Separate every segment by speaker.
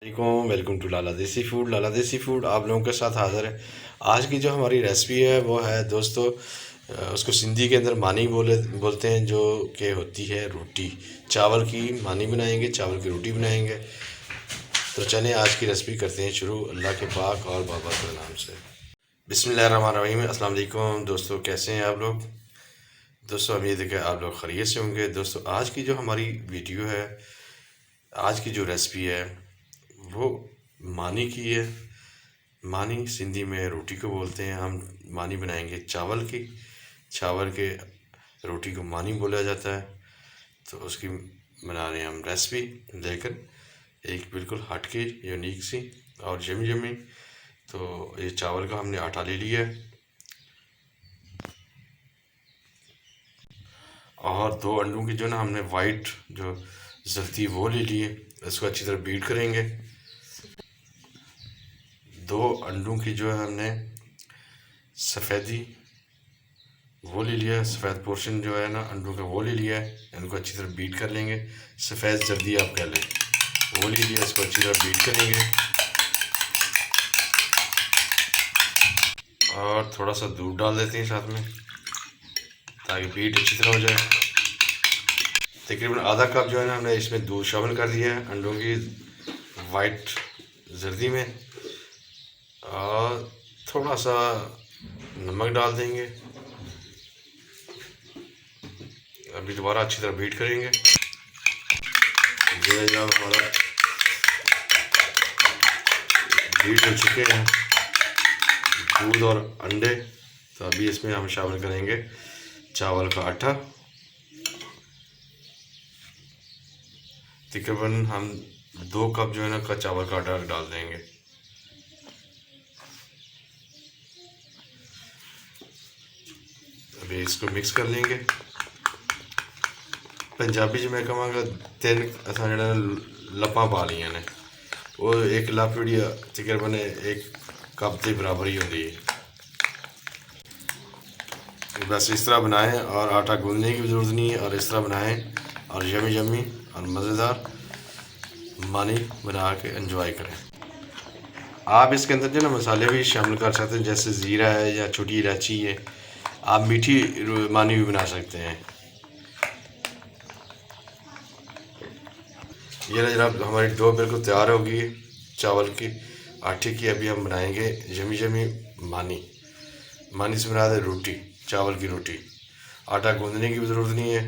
Speaker 1: Welcome to लाला देसी food. लाला देसी food आप लोगों के साथ हाज़िर है। आज की जो हमारी रेसिपी है वो है दोस्तों, उसको सिंधी के अंदर मानी बोलते हैं, जो कि होती है रोटी। चावल की मानी बनाएंगे, चावल की रोटी बनाएंगे। तो चलें आज की रेसिपी करते हैं शुरू, अल्लाह के पाक और बाबा के नाम से। बिस्मिल्लाहिर्रहमानिर्रहीम। अस्सलाम वालेकुम दोस्तों, कैसे हैं आप लोग? दोस्तों उम्मीद है कि आप लोग खैरियत से होंगे। दोस्तों आज की जो हमारी वीडियो है, आज की जो रेसिपी है वो मानी की है। मानी सिंधी में रोटी को बोलते हैं। हम मानी बनाएंगे चावल की। चावल के रोटी को मानी बोला जाता है। तो उसकी बना रहे हैं हम रेसिपी, लेकिन एक बिल्कुल हटके यूनिक सी और जमी जमी। तो ये चावल का हमने आटा ले लिया है और दो अंडों की जो ना हमने वाइट जो जर्दी वो ले लिए। इसको अच्छी तरह बीट करेंगे। दो अंडों की जो है हमने सफ़ेदी वो ले लिया है। सफ़ेद पोर्शन जो है ना अंडों का वो ले लिया है। इनको अच्छी तरह बीट कर लेंगे। सफ़ेद जर्दी आप कह लें, वो ले लिया। इसको अच्छी तरह बीट करेंगे और थोड़ा सा दूध डाल देते हैं साथ में, ताकि बीट अच्छी तरह हो जाए। तकरीबन आधा कप जो है ना हमने इसमें दूध शामिल कर दिया है अंडों की वाइट जर्दी में, और थोड़ा सा नमक डाल देंगे। अभी दोबारा अच्छी तरह बीट करेंगे। जो है जब हमारा बीट हो चुके हैं दूध और अंडे, तो अभी इसमें हम शामिल करेंगे चावल का आटा। तकरीबन हम 2 कप जो है ना का चावल का आटा डाल देंगे। अभी इसको मिक्स कर लेंगे। पंजाबी च मैं कहांगा 3 असां जेह्ड़ा लप्पां पा लियां ने, वो एक लप जेह्ड़ी तकरीबन 1 कप के बराबर ही होती है। बस इस तरह बनाएं और आटा गूंदने की ज़रूरत नहीं है, और इस तरह बनाएं और यमी यमी और मज़ेदार मानी बना के एंजॉय करें। आप इसके अंदर जो ना मसाले भी शामिल कर सकते हैं, जैसे ज़ीरा है या छोटी इलायची है। आप मीठी मानी भी बना सकते हैं। ये ना जनाब हमारी डो बिल्कुल तैयार होगी चावल की आटे की। अभी हम बनाएंगे यमी यमी मानी। मानी से बना दे रोटी, चावल की रोटी। आटा गूंदने की भी ज़रूरत नहीं है,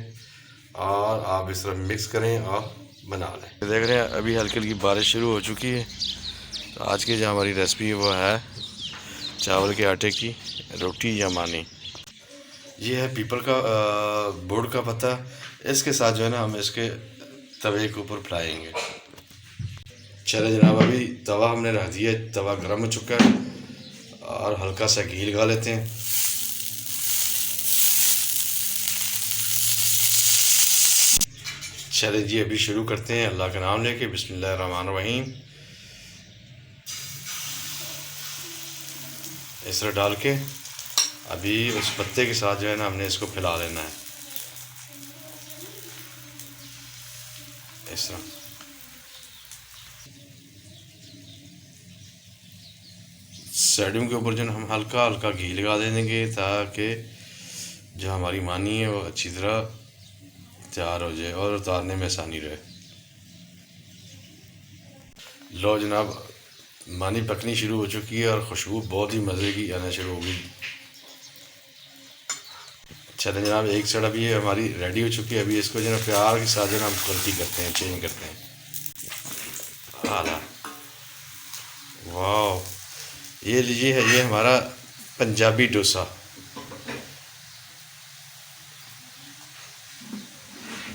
Speaker 1: और आप इस तरह मिक्स करें और बना लें। देख रहे हैं अभी हल्की हल्की बारिश शुरू हो चुकी है। तो आज की जो हमारी रेसिपी है वो है चावल के आटे की रोटी या मानी। ये है पीपल का बोड़ का पत्ता। इसके साथ जो है ना हम इसके तवे के ऊपर फैलाएंगे। चले जनाब, अभी तवा हमने रख दिया, तवा गर्म हो चुका है और हल्का सा घी लगा लेते हैं। चले जी अभी शुरू करते हैं अल्लाह का नाम लेके। बिस्मिल्लाहिर्रहमानिर्रहीम। इस तरह डाल के अभी उस पत्ते के साथ जो है ना हमने इसको फैला लेना है इस तरह। साइडों के ऊपर जो है हम हल्का हल्का घी लगा देंगे, ताकि जो हमारी मानी है वो अच्छी तरह तैयार हो जाए और उतारने में आसानी रहे। लो जनाब, मानी पकनी शुरू हो चुकी है और खुशबू बहुत ही मज़े की आना शुरू हो गई। चलें जनाब, एक साइड अभी ये हमारी रेडी हो चुकी है। अभी इसको जो है प्यार के साथ जो है हम क्वालिटी करते हैं, चेंज करते हैं। आला वाह, ये लीजिए है ये हमारा पंजाबी डोसा।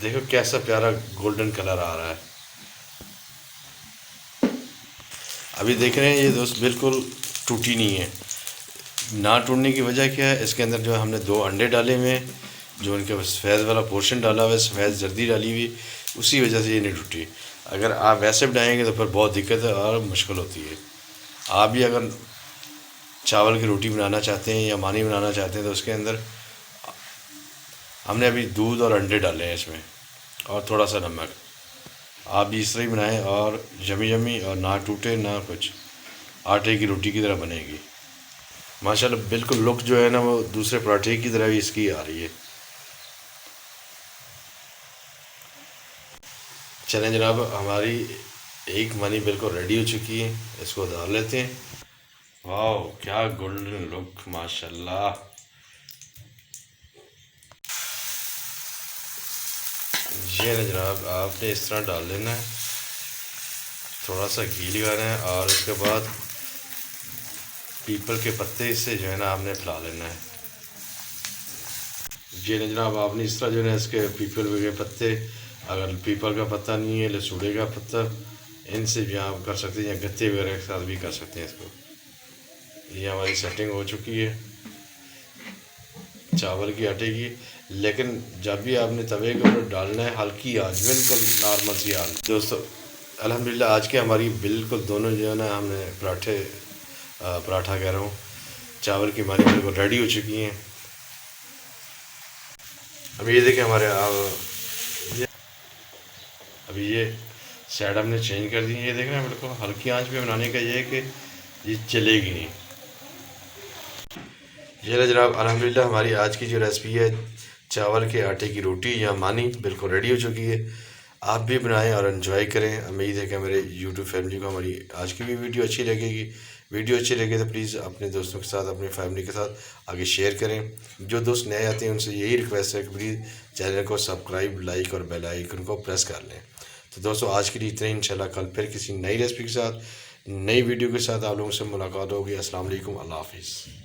Speaker 1: देखो कैसा प्यारा गोल्डन कलर आ रहा है। अभी देख रहे हैं ये दोस्त बिल्कुल टूटी नहीं है। ना टूटने की वजह क्या है, इसके अंदर जो हमने 2 अंडे डाले हुए हैं, जो उनके सफ़ेद वाला पोर्शन डाला हुआ है, सफ़ेद जर्दी डाली हुई, उसी वजह से ये नहीं टूटी। अगर आप वैसे बनाएंगे तो फिर बहुत दिक्कत है और मुश्किल होती है। आप भी अगर चावल की रोटी बनाना चाहते हैं या मानी बनाना चाहते हैं, तो उसके अंदर हमने अभी दूध और अंडे डाले हैं इसमें, और थोड़ा सा नमक। आप भी इस तरह ही बनाएं और जमी जमी और ना टूटे ना कुछ, आटे की रोटी की तरह बनेगी माशाल्लाह। बिल्कुल लुक जो है ना वो दूसरे पराठे की तरह भी इसकी आ रही है। चलें जनाब, हमारी एक मनी बिल्कुल रेडी हो चुकी है, इसको डाल लेते हैं। वाह क्या गोल्डन लुक माशाल्लाह। ये ना जनाब, आपने इस तरह डाल लेना है, थोड़ा सा घी लगाना है और उसके बाद पीपल के पत्ते से जो है ना आपने फैला लेना है। ये ना जनाब, आपने इस तरह जो है ना इसके पीपल के पत्ते, अगर पीपल का पत्ता नहीं है लसूड़े का पत्ता, इनसे भी आप कर सकते हैं या गत्ते वगैरह के साथ भी कर सकते हैं इसको। ये हमारी सेटिंग हो चुकी है चावल की आटे की। लेकिन जब भी आपने तवे के ऊपर डालना है हल्की आंच, बिल्कुल नॉर्मल सी आंच। दोस्तों अल्हम्दुलिल्लाह आज के हमारी बिल्कुल दोनों जो है ना हमने पराठा कह रहा हूँ, चावल की हमारी बिल्कुल रेडी हो चुकी हैं। अभी ये देखें हमारे अभी ये साइड हमने चेंज कर दी है। ये देख रहे हैं बिल्कुल हल्की आंच पे बनाने का ये है कि ये चलेगी नहीं। ये रहा जनाब, अल्हम्दुलिल्लाह हमारी आज की जो रेसिपी है चावल के आटे की रोटी या मानी बिल्कुल रेडी हो चुकी है। आप भी बनाएं और इन्जॉय करें। उम्मीद है कि मेरे यूट्यूब फैमिली को हमारी आज की भी वीडियो अच्छी लगेगी। वीडियो अच्छी लगे तो प्लीज़ अपने दोस्तों के साथ, अपनी फैमिली के साथ आगे शेयर करें। जो दोस्त नए आते हैं उनसे यही रिक्वेस्ट है कि प्लीज़ चैनल को सब्सक्राइब, लाइक और बेल आइकन को प्रेस कर लें। तो दोस्तों आज के लिए इतना ही, इंशाल्लाह कल फिर किसी नई रेसिपी के साथ, नई वीडियो के साथ आप लोगों से मुलाकात होगी। अस्सलाम वालेकुम, अल्लाह हाफिज़।